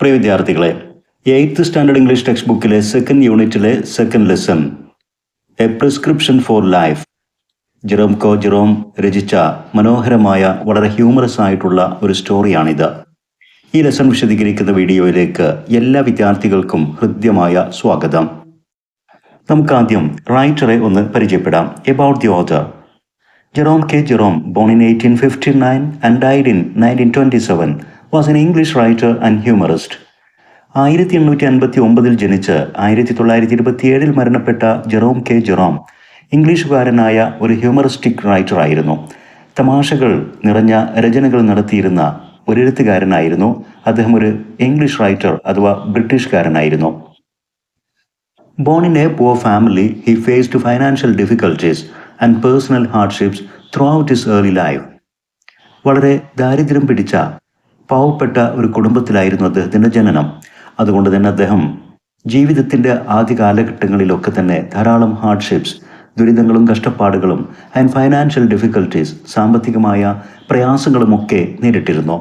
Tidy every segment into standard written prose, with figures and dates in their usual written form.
പ്രിയ വിദ്യാർത്ഥികളെ, 8th standard English text ബുക്കിലെ second യൂണിറ്റിലെ second lesson a prescription for life, Jerome രചിച്ച മനോഹരമായ വളരെ ഹ്യൂമറസ് ആയിട്ടുള്ള ഒരു സ്റ്റോറിയാണിത്. ഈ ലെസൺ വിശദീകരിക്കുന്ന വീഡിയോയിലേക്ക് എല്ലാ വിദ്യാർത്ഥികൾക്കും ഹൃദ്യമായ സ്വാഗതം. നമുക്കാദ്യം റൈറ്ററെ ഒന്ന് പരിചയപ്പെടാം. About the author. Jerome K. Jerome, born in 1859 and died in 1927, was an English writer and humorist. 1859 ജനിച്ച് 1927 മരണപ്പെട്ട ജെറോം കെ ജെറോം ഇംഗ്ലീഷുകാരനായ ഒരു ഹ്യൂമറിസ്റ്റിക് റൈറ്റർ ആയിരുന്നു. തമാശകൾ നിറഞ്ഞ രചനകൾ നടത്തിയിരുന്ന ഒരു എഴുത്തുകാരനായിരുന്നു അദ്ദേഹം. ഒരു ഇംഗ്ലീഷ് റൈറ്റർ അഥവാ ബ്രിട്ടീഷുകാരനായിരുന്നു. Born in a poor family, he faced financial difficulties and personal hardships throughout his early life. വളരെ ദാരിദ്ര്യം പിടിച്ച പാവപ്പെട്ട ഒരു കുടുംബത്തിലായിരുന്നു അദ്ദേഹത്തിൻ്റെ ജനനം. അതുകൊണ്ട് തന്നെ അദ്ദേഹം ജീവിതത്തിൻ്റെ ആദ്യ കാലഘട്ടങ്ങളിലൊക്കെ തന്നെ ധാരാളം ഹാർഡ്ഷിപ്സ്, ദുരിതങ്ങളും കഷ്ടപ്പാടുകളും ആൻഡ് ഫൈനാൻഷ്യൽ ഡിഫിക്കൽട്ടീസ്, സാമ്പത്തികമായ പ്രയാസങ്ങളുമൊക്കെ നേരിട്ടിരുന്നു.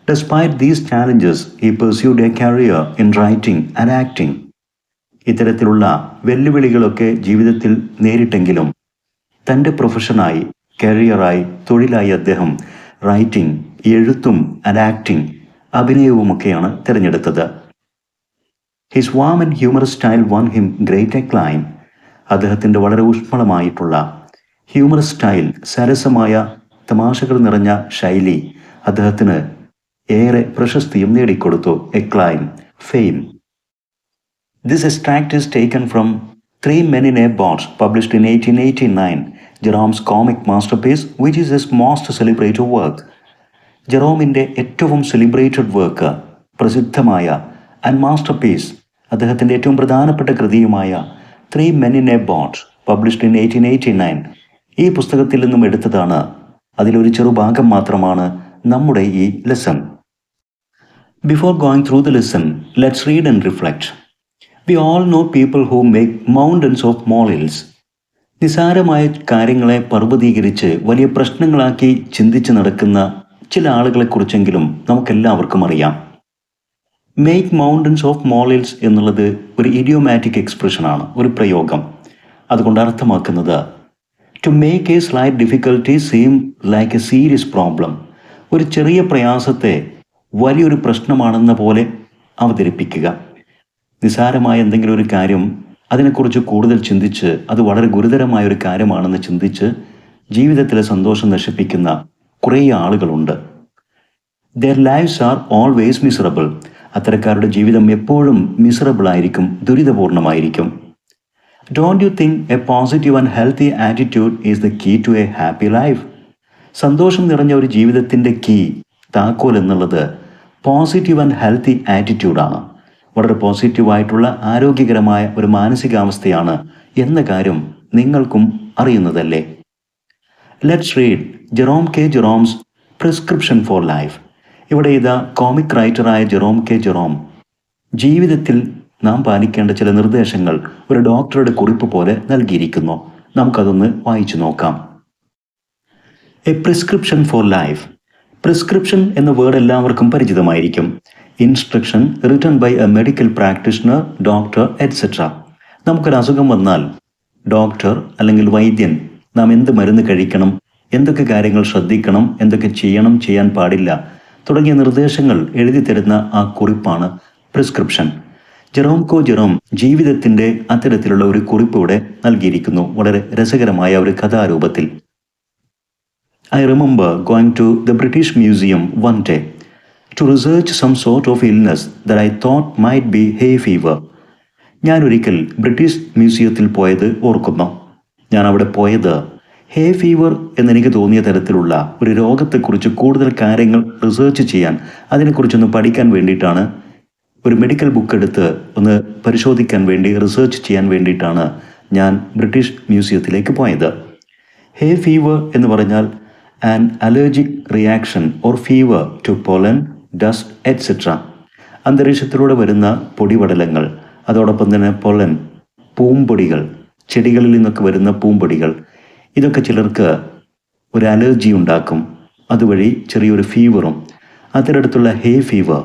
Despite these challenges, he pursued a career in writing and acting. ഇത്തരത്തിലുള്ള വെല്ലുവിളികളൊക്കെ ജീവിതത്തിൽ നേരിട്ടെങ്കിലും തൻ്റെ പ്രൊഫഷനായി, കരിയറായി, തൊഴിലായി അദ്ദേഹം റൈറ്റിംഗ്, എഴുത്തും ആൻഡ് ആക്ടിംഗ്, അഭിനയവുമൊക്കെയാണ് തിരഞ്ഞെടുത്തത്. His warm and humorous style won him great acclaim. അദ്ദേഹത്തിൻ്റെ വളരെ ഊഷ്മളമായിട്ടുള്ള ഹ്യൂമറസ് സ്റ്റൈൽ, സരസമായ തമാശകൾ നിറഞ്ഞ ശൈലി അദ്ദേഹത്തിന് ഏറെ പ്രശസ്തിയും നേടിക്കൊടുത്തു. എക്ലൈം, fame. This extract is taken from Three Men in a Box, published in 1889, Jerome's comic masterpiece, which is his most celebrated work. ജെറോമിൻ്റെ ഏറ്റവും സെലിബ്രേറ്റഡ് വർക്ക്, പ്രസിദ്ധമായ ആൻഡ് മാസ്റ്റർപീസ്, അദ്ദേഹത്തിൻ്റെ ഏറ്റവും പ്രധാനപ്പെട്ട കൃതിയുമായ three men in a boat, published in 1889, ഈ പുസ്തകത്തിൽ നിന്നും എടുത്തതാണ്. അതിലൊരു ചെറുഭാഗം മാത്രമാണ് നമ്മുടെ ഈ lesson. Before going through the lesson, let's read and reflect. We all know people who make mountains of molehills. നിസാരമായ കാര്യങ്ങളെ പർവ്വതീകരിച്ച് വലിയ പ്രശ്നങ്ങളാക്കി ചിന്തിച്ച് നടക്കുന്ന ചില ആളുകളെക്കുറിച്ചെങ്കിലും നമുക്കെല്ലാവർക്കും അറിയാം. മേക്ക് മൗണ്ടൻസ് ഓഫ് മോളിൽസ് എന്നുള്ളത് ഒരു ഇഡിയോമാറ്റിക് എക്സ്പ്രഷനാണ്, ഒരു പ്രയോഗം. അതുകൊണ്ട് അർത്ഥമാക്കുന്നത് to make a slight difficulty seem like a serious problem. ഒരു ചെറിയ പ്രയാസത്തെ വലിയൊരു പ്രശ്നമാണെന്ന പോലെ അവതരിപ്പിക്കുക. നിസാരമായ എന്തെങ്കിലും ഒരു കാര്യം, അതിനെക്കുറിച്ച് കൂടുതൽ ചിന്തിച്ച് അത് വളരെ ഗുരുതരമായൊരു കാര്യമാണെന്ന് ചിന്തിച്ച് ജീവിതത്തിലെ സന്തോഷം നശിപ്പിക്കുന്ന കുറേ ആളുകളുണ്ട്. Their lives are always miserable. അത്തരക്കാരുടെ ജീവിതം എപ്പോഴും മിസറബിൾ ആയിരിക്കും, ദുരിതപൂർണമായിരിക്കും. Don't you think a positive and healthy attitude is the key to a happy life? സന്തോഷം നിറഞ്ഞ ഒരു ജീവിതത്തിൻ്റെ താക്കോൽ എന്നുള്ളത് പോസിറ്റീവ് ആൻഡ് ഹെൽത്തി ആറ്റിറ്റ്യൂഡാണ്. വളരെ പോസിറ്റീവായിട്ടുള്ള ആരോഗ്യകരമായ ഒരു മാനസികാവസ്ഥയാണ് എന്ന കാര്യം നിങ്ങൾക്കും അറിയുന്നതല്ലേ. Let's read Jerome K Jerome's prescription for life. ഇവിടെ ഇതാ കോമിക് റൈറ്ററായ ജെറോം കെ ജെറോം ജീവിതത്തിൽ നാം പാലിക്കേണ്ട ചില നിർദ്ദേശങ്ങൾ ഒരു ഡോക്ടറുടെ കുറിപ്പ് പോലെ നൽകിയിരിക്കുന്നു. നമുക്കതൊന്ന് വായിച്ചു നോക്കാം. A prescription for life. Prescription എന്ന വേർഡ് എല്ലാവർക്കും പരിചിതമായിരിക്കും. Instruction written by a medical practitioner, doctor, etcetera. നമുക്കൊരു അസുഖം വന്നാൽ ഡോക്ടർ അല്ലെങ്കിൽ വൈദ്യൻ നാം എന്ത് മരുന്ന് കഴിക്കണം, എന്തൊക്കെ കാര്യങ്ങൾ ശ്രദ്ധിക്കണം, എന്തൊക്കെ ചെയ്യണം, ചെയ്യാൻ പാടില്ല തുടങ്ങിയ നിർദ്ദേശങ്ങൾ എഴുതി തരുന്ന ആ കുറിപ്പാണ് പ്രിസ്ക്രിപ്ഷൻ. ജെറോം കെ ജെറോം ജീവിതത്തിൻ്റെ അത്തരത്തിലുള്ള ഒരു കുറിപ്പ് ഇവിടെ നൽകിയിരിക്കുന്നു, വളരെ രസകരമായ ഒരു കഥാരൂപത്തിൽ. I remember going to the British Museum one day to research some sort of illness that I thought might be hay fever. ഞാനൊരിക്കൽ ബ്രിട്ടീഷ് മ്യൂസിയത്തിൽ പോയത് ഓർക്കുന്നു. ഞാൻ അവിടെ പോയത് ഹേ ഫീവർ എന്നെനിക്ക് തോന്നിയ തരത്തിലുള്ള ഒരു രോഗത്തെക്കുറിച്ച് കൂടുതൽ കാര്യങ്ങൾ റിസർച്ച് ചെയ്യാൻ, അതിനെക്കുറിച്ചൊന്ന് പഠിക്കാൻ വേണ്ടിയിട്ടാണ്. ഒരു മെഡിക്കൽ ബുക്ക് എടുത്ത് ഒന്ന് പരിശോധിക്കാൻ വേണ്ടി, റിസർച്ച് ചെയ്യാൻ വേണ്ടിയിട്ടാണ് ഞാൻ ബ്രിട്ടീഷ് മ്യൂസിയത്തിലേക്ക് പോയത്. ഹേ ഫീവർ എന്ന് പറഞ്ഞാൽ an allergic reaction or fever to pollen, dust, etcetera. അന്തരീക്ഷത്തിലൂടെ വരുന്ന പൊടിപടലങ്ങൾ, അതോടൊപ്പം തന്നെ പൊളൻ, പൂമ്പൊടികൾ, ചെടികളിൽ നിന്നൊക്കെ വരുന്ന പൂമ്പൊടികൾ, ഇതൊക്കെ ചിലർക്ക് ഒരു അലർജി ഉണ്ടാക്കും. അതുവഴി ചെറിയൊരു ഫീവറും, അതിനടുത്തുള്ള ഹേ ഫീവർ,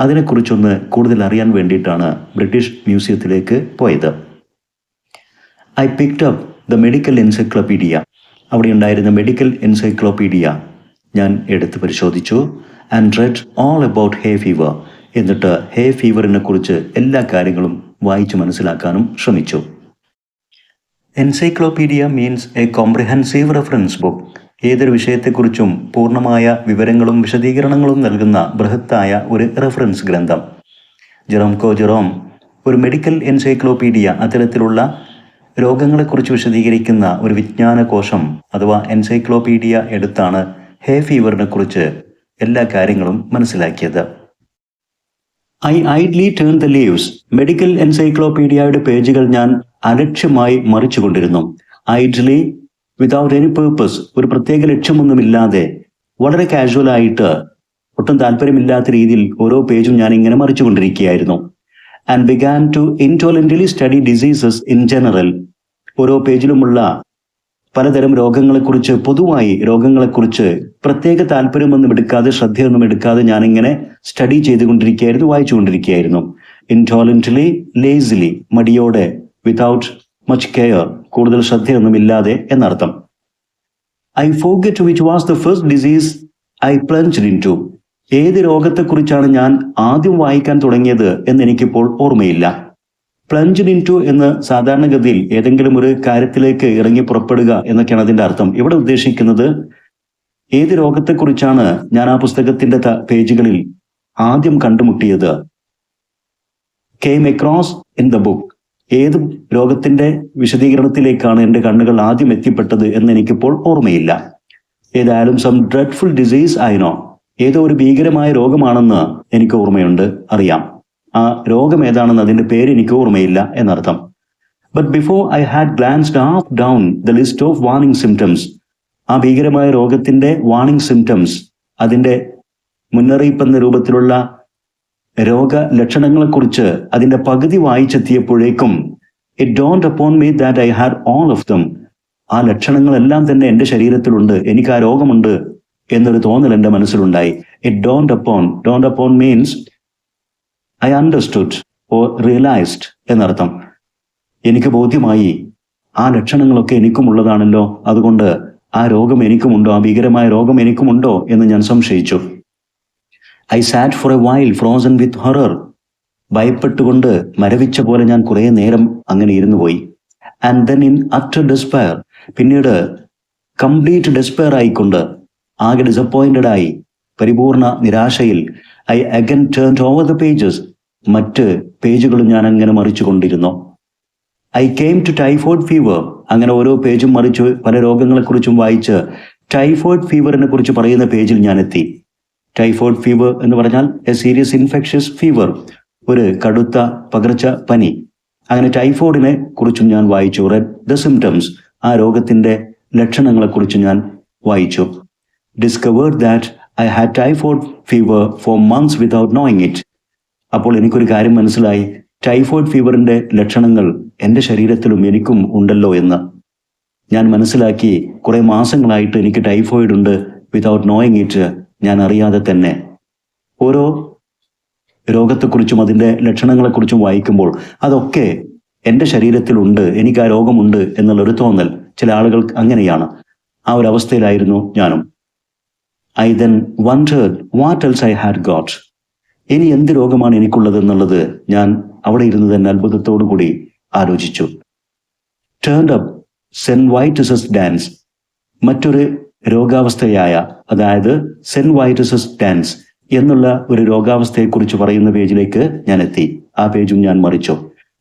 അതിനെക്കുറിച്ചൊന്ന് കൂടുതൽ അറിയാൻ വേണ്ടിയിട്ടാണ് ബ്രിട്ടീഷ് മ്യൂസിയത്തിലേക്ക് പോയത്. I picked up the medical encyclopaedia. അവിടെ ഉണ്ടായിരുന്ന മെഡിക്കൽ എൻസൈക്ലോപീഡിയ ഞാൻ എടുത്ത് പരിശോധിച്ചു. And read all about hay fever. എന്നിട്ട് ഹേ ഫീവറിനെ കുറിച്ച് എല്ലാ കാര്യങ്ങളും വായിച്ചു മനസ്സിലാക്കാനും ശ്രമിച്ചു. Encyclopaedia means a comprehensive reference book. ഏതൊരു വിഷയത്തെക്കുറിച്ചും പൂർണ്ണമായ വിവരങ്ങളും വിശദീകരണങ്ങളും നൽകുന്ന ബൃഹത്തായ ഒരു റെഫറൻസ് ഗ്രന്ഥം. ജെറോം കോ ജെറോം ഒരു മെഡിക്കൽ എൻസൈക്ലോപീഡിയ, അത്തരത്തിലുള്ള രോഗങ്ങളെക്കുറിച്ച് വിശദീകരിക്കുന്ന ഒരു വിജ്ഞാനകോശം അഥവാ എൻസൈക്ലോപീഡിയ എടുത്താണ് ഹേ ഫീവറിനെ കുറിച്ച് എല്ലാ കാര്യങ്ങളും മനസ്സിലാക്കിയത്. I idly turn the leaves. Medical എൻസൈക്ലോപീഡിയയുടെ പേജുകൾ ഞാൻ അലക്ഷ്യമായി മറിച്ചുകൊണ്ടിരുന്നു. ഐഡ്ലി, വിതൗട്ട് എനി പേർപ്പസ്, ഒരു പ്രത്യേക ലക്ഷ്യമൊന്നുമില്ലാതെ വളരെ കാഷ്വലായിട്ട് ഒട്ടും താല്പര്യമില്ലാത്ത രീതിയിൽ ഓരോ പേജും ഞാൻ ഇങ്ങനെ മറിച്ചുകൊണ്ടിരിക്കുകയായിരുന്നു. And began to indolently study diseases in general. ഓരോ പേജിലുമുള്ള പലതരം രോഗങ്ങളെക്കുറിച്ച്, പൊതുവായി രോഗങ്ങളെക്കുറിച്ച് പ്രത്യേക താല്പര്യമൊന്നും എടുക്കാതെ, ശ്രദ്ധയൊന്നും എടുക്കാതെ ഞാനിങ്ങനെ സ്റ്റഡി ചെയ്തുകൊണ്ടിരിക്കുകയായിരുന്നു, വായിച്ചുകൊണ്ടിരിക്കുകയായിരുന്നു. ഇൻടോലൻ്റലി, ലേസിലി, മടിയോടെ, വിതൗട്ട് മച്ച് കെയർ, കൂടുതൽ ശ്രദ്ധയൊന്നുമില്ലാതെ എന്നർത്ഥം. I forget which was the first disease I plunged into. ഏത് രോഗത്തെക്കുറിച്ചാണ് ഞാൻ ആദ്യം വായിക്കാൻ തുടങ്ങിയത് എന്നെനിക്കിപ്പോൾ ഓർമ്മയില്ല. പ്ലഞ്ച്ഡ് ഇൻ ടു എന്ന് സാധാരണഗതിയിൽ ഏതെങ്കിലും ഒരു കാര്യത്തിലേക്ക് ഇറങ്ങി പുറപ്പെടുക എന്നൊക്കെയാണ് അതിൻ്റെ അർത്ഥം. ഇവിടെ ഉദ്ദേശിക്കുന്നത് ഏത് രോഗത്തെക്കുറിച്ചാണ് ഞാൻ ആ പുസ്തകത്തിന്റെ പേജുകളിൽ ആദ്യം കണ്ടുമുട്ടിയത്. Came across in the book. ഏത് രോഗത്തിന്റെ വിശദീകരണത്തിലേക്കാണ് എൻ്റെ കണ്ണുകൾ ആദ്യം എത്തിപ്പെട്ടത് എന്നെനിക്കിപ്പോൾ ഓർമ്മയില്ല. ഏതായാലും some dreadful disease I know. ഏതോ ഒരു ഭീകരമായ രോഗമാണെന്ന് എനിക്ക് ഓർമ്മയുണ്ട്, അറിയാം. ആ രോഗം ഏതാണെന്ന് അതിൻ്റെ പേര് എനിക്ക് ഓർമ്മയില്ല എന്നർത്ഥം. But before I had glanced half down the list of warning symptoms. ആ ഭീകരമായ രോഗത്തിന്റെ വാർണിംഗ് സിംറ്റംസ്, അതിൻ്റെ മുന്നറിയിപ്പെന്ന രൂപത്തിലുള്ള രോഗലക്ഷണങ്ങളെക്കുറിച്ച് അതിൻ്റെ പകുതി വായിച്ചെത്തിയപ്പോഴേക്കും it dawned upon me that I had all of them. ആ ലക്ഷണങ്ങളെല്ലാം തന്നെ എൻ്റെ ശരീരത്തിലുണ്ട്, എനിക്ക് ആ രോഗമുണ്ട് എന്നൊരു തോന്നൽ എൻ്റെ മനസ്സിലുണ്ടായി. It dawned upon means I understood or realised എന്നർത്ഥം. എനിക്ക് ബോധ്യമായി ആ ലക്ഷണങ്ങളൊക്കെ എനിക്കുമുള്ളതാണല്ലോ, അതുകൊണ്ട് ആ രോഗം എനിക്കുമുണ്ടോ, ആ ഭീകരമായ രോഗം എനിക്കുമുണ്ടോ എന്ന് ഞാൻ സംശയിച്ചു. I sat for a while frozen with horror. ഭയപ്പെട്ടുകൊണ്ട് മരവിച്ച പോലെ ഞാൻ കുറേ നേരം അങ്ങനെ ഇരുന്നു പോയി. And then in utter despair, പിന്നീട് കംപ്ലീറ്റ് ഡെസ്പയർ ആയിക്കൊണ്ട്, ആകെ ഡിസപ്പോയിന്റഡ് ആയി, പരിപൂർണ നിരാശയിൽ, I again turned over the pages. മറ്റ് പേജുകളും ഞാൻ അങ്ങനെ മറിച്ചു കൊണ്ടിരുന്നു. I came to typhoid fever. അങ്ങനെ ഓരോ പേജും മറിച്ച് പല രോഗങ്ങളെക്കുറിച്ചും വായിച്ച് ടൈഫോയിഡ് ഫീവറിനെ കുറിച്ച് പറയുന്ന പേജിൽ ഞാൻ എത്തി. ടൈഫോയിഡ് ഫീവർ എന്ന് പറഞ്ഞാൽ എ സീരിയസ് ഇൻഫെക്ഷ്യസ് ഫീവർ, ഒരു കടുത്ത പകർച്ച പനി. അങ്ങനെ ടൈഫോയിഡിനെ കുറിച്ചും ഞാൻ വായിച്ചു. റെഡ് ദ സിംറ്റംസ്, ആ രോഗത്തിന്റെ ലക്ഷണങ്ങളെക്കുറിച്ച് ഞാൻ വായിച്ചു. Discovered that I had typhoid fever for months without knowing it. അപ്പോൾ എനിക്കൊരു കാര്യം മനസ്സിലായി, ടൈഫോയിഡ് ഫീവറിന്റെ ലക്ഷണങ്ങൾ എൻ്റെ ശരീരത്തിലും എനിക്കും ഉണ്ടല്ലോ എന്ന് ഞാൻ മനസ്സിലാക്കി. കുറെ മാസങ്ങളായിട്ട് എനിക്ക് ടൈഫോയിഡ് ഉണ്ട്, വിതൗട്ട് നോയിങ് ഇറ്റ്, ഞാൻ അറിയാതെ തന്നെ. ഓരോ രോഗത്തെക്കുറിച്ചും അതിൻ്റെ ലക്ഷണങ്ങളെക്കുറിച്ചും വായിക്കുമ്പോൾ അതൊക്കെ എൻ്റെ ശരീരത്തിലുണ്ട്, എനിക്ക് ആ രോഗമുണ്ട് എന്നുള്ളൊരു തോന്നൽ. ചില ആളുകൾക്ക് അങ്ങനെയാണ്. ആ ഒരു അവസ്ഥയിലായിരുന്നു ഞാനും. I then wondered what else I had got. ഇനി എന്ത് രോഗമാണ് എനിക്കുള്ളത് എന്നുള്ളത് ഞാൻ അവിടെ ഇരുന്ന് തന്നെ അത്ഭുതത്തോടു കൂടി ആലോചിച്ചു. Turned up Saint Vitus's dance. മറ്റൊരു രോഗാവസ്ഥയായ, അതായത് സെൻവൈറ്റിസസ് ഡാൻസ് എന്നുള്ള ഒരു രോഗാവസ്ഥയെക്കുറിച്ച് പറയുന്ന പേജിലേക്ക് ഞാൻ എത്തി. ആ പേജും ഞാൻ മറിച്ചു.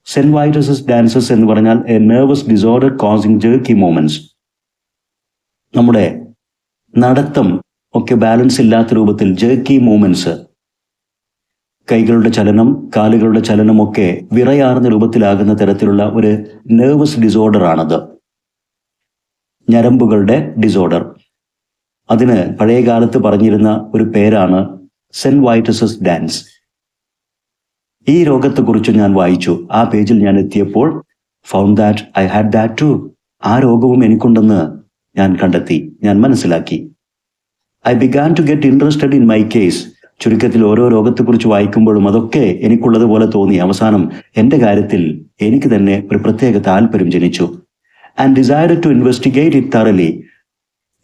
സെൻവൈറ്റിസസ് ഡാൻസസ് എന്ന് പറഞ്ഞാൽ a nervous disorder causing jerky movements. നമ്മുടെ നടത്തം ഒക്കെ ബാലൻസ് ഇല്ലാത്ത രൂപത്തിൽ ജേർക്കി മൂവ്മെന്റ്സ്, കൈകളുടെ ചലനം, കാലുകളുടെ ചലനമൊക്കെ വിറയാർന്ന രൂപത്തിലാകുന്ന തരത്തിലുള്ള ഒരു നെർവസ് ഡിസോർഡർ ആണത്, ഞരമ്പുകളുടെ ഡിസോർഡർ. അതിന് പഴയ കാലത്ത് പറഞ്ഞിരുന്ന ഒരു പേരാണ് സെൻവൈറ്റിസസ് ഡാൻസ്. ഈ രോഗത്തെക്കുറിച്ച് ഞാൻ വായിച്ചു. ആ പേജിൽ ഞാൻ എത്തിയപ്പോൾ found that I had that too. ആ രോഗവും എനിക്കുണ്ടെന്ന് ഞാൻ കണ്ടെത്തി, ഞാൻ മനസ്സിലാക്കി. I began to get interested in my case. ചുരുക്കത്തിൽ ഓരോ രോഗത്തെക്കുറിച്ച് വായിക്കുമ്പോഴും അതൊക്കെ എനിക്കുള്ളതുപോലെ തോന്നി. അവസാനം എൻ്റെ കാര്യത്തിൽ എനിക്ക് തന്നെ ഒരു പ്രത്യേക താല്പര്യം ജനിച്ചു. And decided to investigate it thoroughly.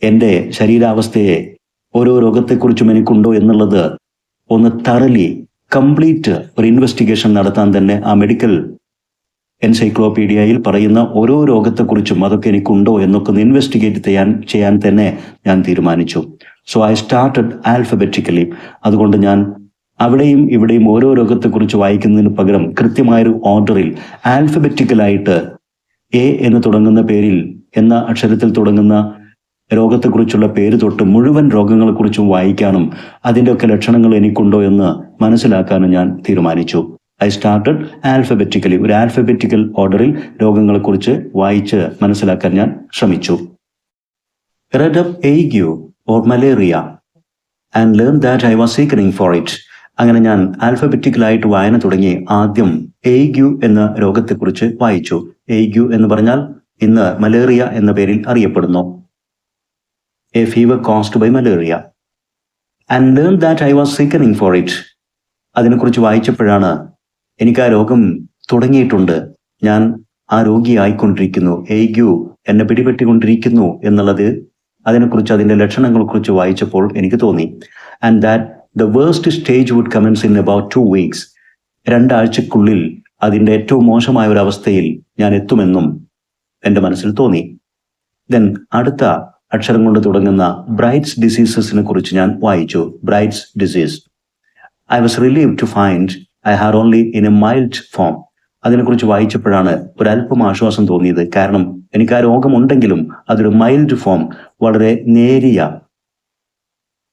എൻ്റെ ശരീരാവസ്ഥയെ, ഓരോ രോഗത്തെക്കുറിച്ചും എനിക്കുണ്ടോ എന്നുള്ളത് ഒന്ന് തറലി, കംപ്ലീറ്റ് ഒരു ഇൻവെസ്റ്റിഗേഷൻ നടത്താൻ തന്നെ ആ മെഡിക്കൽ എൻസൈക്ലോപീഡിയയിൽ പറയുന്ന ഓരോ രോഗത്തെക്കുറിച്ചും അതൊക്കെ എനിക്കുണ്ടോ എന്നൊക്കെ ഒന്ന് ഇൻവെസ്റ്റിഗേറ്റ് ചെയ്യാൻ തന്നെ ഞാൻ തീരുമാനിച്ചു. So I started alphabetically. അതുകൊണ്ട് ഞാൻ അവിടെയും ഇവിടെയും ഓരോ രോഗത്തെക്കുറിച്ച് വായിക്കുന്നതിന് പകരം കൃത്യമായൊരു ഓർഡറിൽ ആൽഫബറ്റിക്കലായിട്ട് എ എന്ന് തുടങ്ങുന്ന പേരിൽ എന്ന അക്ഷരത്തിൽ തുടങ്ങുന്ന രോഗത്തെക്കുറിച്ചുള്ള പേര് തൊട്ട് മുഴുവൻ രോഗങ്ങളെക്കുറിച്ചും വായിക്കാനും അതിൻ്റെയൊക്കെ ലക്ഷണങ്ങൾ എനിക്കുണ്ടോ എന്ന് മനസ്സിലാക്കാനും ഞാൻ തീരുമാനിച്ചു. I started alphabetically. ഒരു ആൽഫബറ്റിക്കൽ ഓർഡറിൽ രോഗങ്ങളെക്കുറിച്ച് വായിച്ച് മനസ്സിലാക്കാൻ ഞാൻ ശ്രമിച്ചു. Read up ague or malaria and learn that I was sickening for it. അങ്ങനെ ഞാൻ ആൽഫബറ്റിക്കലായിട്ട് വായന തുടങ്ങി. ആദ്യം എയ്ഗ്യൂ എന്ന രോഗത്തെക്കുറിച്ച് വായിച്ചു. എയ്ഗ്യൂ എന്ന് പറഞ്ഞാൽ ഇന്ന് മലേറിയ എന്ന പേരിൽ അറിയപ്പെടുന്നു. A fever caused by malaria. And learn that I was sickening for it. അതിനെക്കുറിച്ച് വായിച്ചപ്പോഴാണ് എനിക്ക് ആ രോഗം തുടങ്ങിയിട്ടുണ്ട്, ഞാൻ ആ രോഗിയായിക്കൊണ്ടിരിക്കുന്നു, എയ്ഗ്യൂ എന്നെ പിടിപെട്ടിക്കൊണ്ടിരിക്കുന്നു എന്നുള്ളത് അതിനെക്കുറിച്ച്, അതിൻ്റെ ലക്ഷണങ്ങളെക്കുറിച്ച് വായിച്ചപ്പോൾ എനിക്ക് തോന്നി. And that the worst stage would commence in about 2 weeks. 2 ആഴ്ചക്കുള്ളിൽ അതിൻ്റെ ഏറ്റവും മോശമായ ഒരു അവസ്ഥയിൽ ഞാൻ എത്തുമെന്നും എൻ്റെ മനസ്സിൽ തോന്നി. ദെൻ അടുത്ത അക്ഷരം കൊണ്ട് തുടങ്ങുന്ന ബ്രൈറ്റ്സ് ഡിസീസസിനെ കുറിച്ച് ഞാൻ വായിച്ചു. Bright's disease. I was relieved to find I had only in a mild form. അതിനെക്കുറിച്ച് വായിച്ചപ്പോഴാണ് ഒരല്പം ആശ്വാസം തോന്നിയത്. കാരണം എനിക്ക് ആ രോഗമുണ്ടെങ്കിലും അതൊരു മൈൽഡ് ഫോം, വളരെ നേരിയ,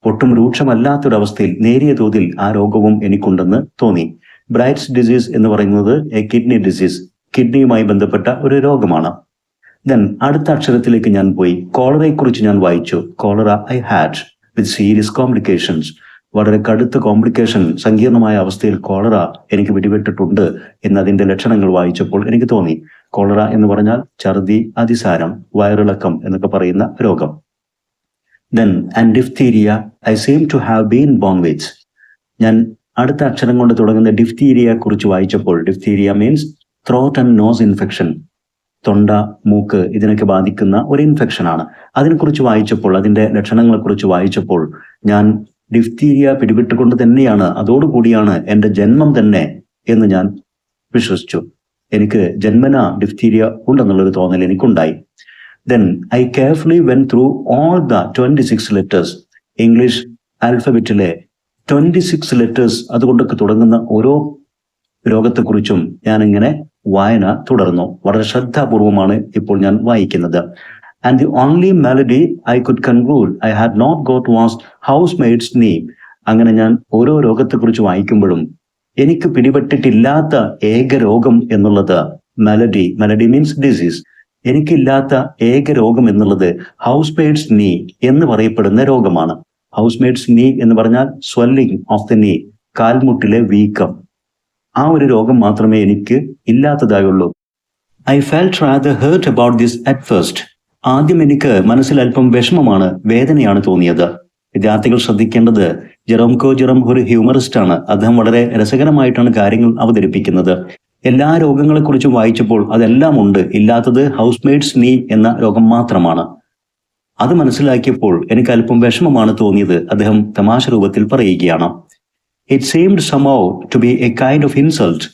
ഒട്ടും രൂക്ഷമല്ലാത്തൊരവസ്ഥയിൽ നേരിയ തോതിൽ ആ രോഗവും എനിക്കുണ്ടെന്ന് തോന്നി. ബ്രൈറ്റ്സ് ഡിസീസ് എന്ന് പറയുന്നത് എ കിഡ്നി ഡിസീസ്, കിഡ്നിയുമായി ബന്ധപ്പെട്ട ഒരു രോഗമാണ്. ദെൻ അടുത്ത അക്ഷരത്തിലേക്ക് ഞാൻ പോയി. കോളറയെക്കുറിച്ച് ഞാൻ വായിച്ചു. Cholera I had with serious complications. വളരെ കടുത്ത കോംപ്ലിക്കേഷൻ, സങ്കീർണമായ അവസ്ഥയിൽ കോളറ എനിക്ക് പിടിപെട്ടിട്ടുണ്ട് എന്നതിൻ്റെ ലക്ഷണങ്ങൾ വായിച്ചപ്പോൾ എനിക്ക് തോന്നി. കോളറ എന്ന് പറഞ്ഞാൽ ഛർദി, അതിസാരം, വയറിളക്കം എന്നൊക്കെ പറയുന്ന രോഗം. Then and diphtheria I seem to have been born with. ഞാൻ അടുത്ത അക്ഷരം കൊണ്ട് തുടങ്ങുന്ന ഡിഫ്തീരിയയെ കുറിച്ച് വായിച്ചപ്പോൾ, diphtheria means throat and nose infection, തൊണ്ട, മൂക്ക് ഇതിനൊക്കെ ബാധിക്കുന്ന ഒരു ഇൻഫെക്ഷനാണ്. അതിനെക്കുറിച്ച് വായിച്ചപ്പോൾ, അതിൻ്റെ ലക്ഷണങ്ങളെക്കുറിച്ച് വായിച്ചപ്പോൾ ഞാൻ ഡിഫ്തീരിയ പിടിപെട്ടുകൊണ്ട് തന്നെയാണ്, അതോടുകൂടിയാണ് എൻ്റെ ജന്മം തന്നെ എന്ന് ഞാൻ വിശ്വസിച്ചു. എനിക്ക് ജന്മന ഡിഫ്തീരിയ ഉണ്ടെന്നുള്ളൊരു തോന്നൽ എനിക്കുണ്ടായി. Then I carefully went through all the 26 letters. English ആൽഫബറ്റിലെ 26 letters അതുകൊണ്ടൊക്കെ തുടങ്ങുന്ന ഓരോ രോഗത്തെക്കുറിച്ചും ഞാനിങ്ങനെ വായന തുടർന്നു. വളരെ ശ്രദ്ധാപൂർവമാണ് ഇപ്പോൾ ഞാൻ വായിക്കുന്നത്. And the only malady I could conclude I had not got was housemaid's knee. അങ്ങനെ ഞാൻ ഓരോ രോഗത്തെക്കുറിച്ച് വായിക്കുമ്പോഴും എനിക്ക് പിടിപെട്ടിട്ടില്ലാത്ത ഏക രോഗം എന്നുള്ളത് മെലഡി, മെലഡി മീൻസ് ഡിസീസ്, എനിക്കില്ലാത്ത ഏക രോഗം എന്നുള്ളത് ഹൗസ്മെയ്ഡ്സ് നീ എന്ന് പറയപ്പെടുന്ന രോഗമാണ്. ഹൗസ്മെയ്ഡ്സ് നീ എന്ന് പറഞ്ഞാൽ സ്വെല്ലിംഗ് ഓഫ് ദ നീ, കാൽമുട്ടിലെ വീക്കം. ആ ഒരു രോഗം മാത്രമേ എനിക്ക് ഇല്ലാത്തതായുള്ളൂ. I felt rather hurt about this at first. ആദ്യം എനിക്ക് മനസ്സിൽ അല്പം വിഷമമാണ്, വേദനയാണ് തോന്നിയത്. വിദ്യാർത്ഥികൾ ശ്രദ്ധിക്കേണ്ടത്, ജെറോം കോ ജെറോം ഒരു ഹ്യൂമറിസ്റ്റ് ആണ്. അദ്ദേഹം വളരെ രസകരമായിട്ടാണ് കാര്യങ്ങൾ അവതരിപ്പിക്കുന്നത്. എല്ലാ രോഗങ്ങളെക്കുറിച്ചും വായിച്ചപ്പോൾ അതെല്ലാം ഉണ്ട്, ഇല്ലാത്തത് ഹൗസ്മെയ്ഡ്സ് നീ എന്ന രോഗം മാത്രമാണ്. അത് മനസ്സിലാക്കിയപ്പോൾ എനിക്ക് അല്പം വിഷമമാണ് തോന്നിയത്. അദ്ദേഹം തമാശ രൂപത്തിൽ പറയുകയാണ്. It seemed somehow to be a kind of insult.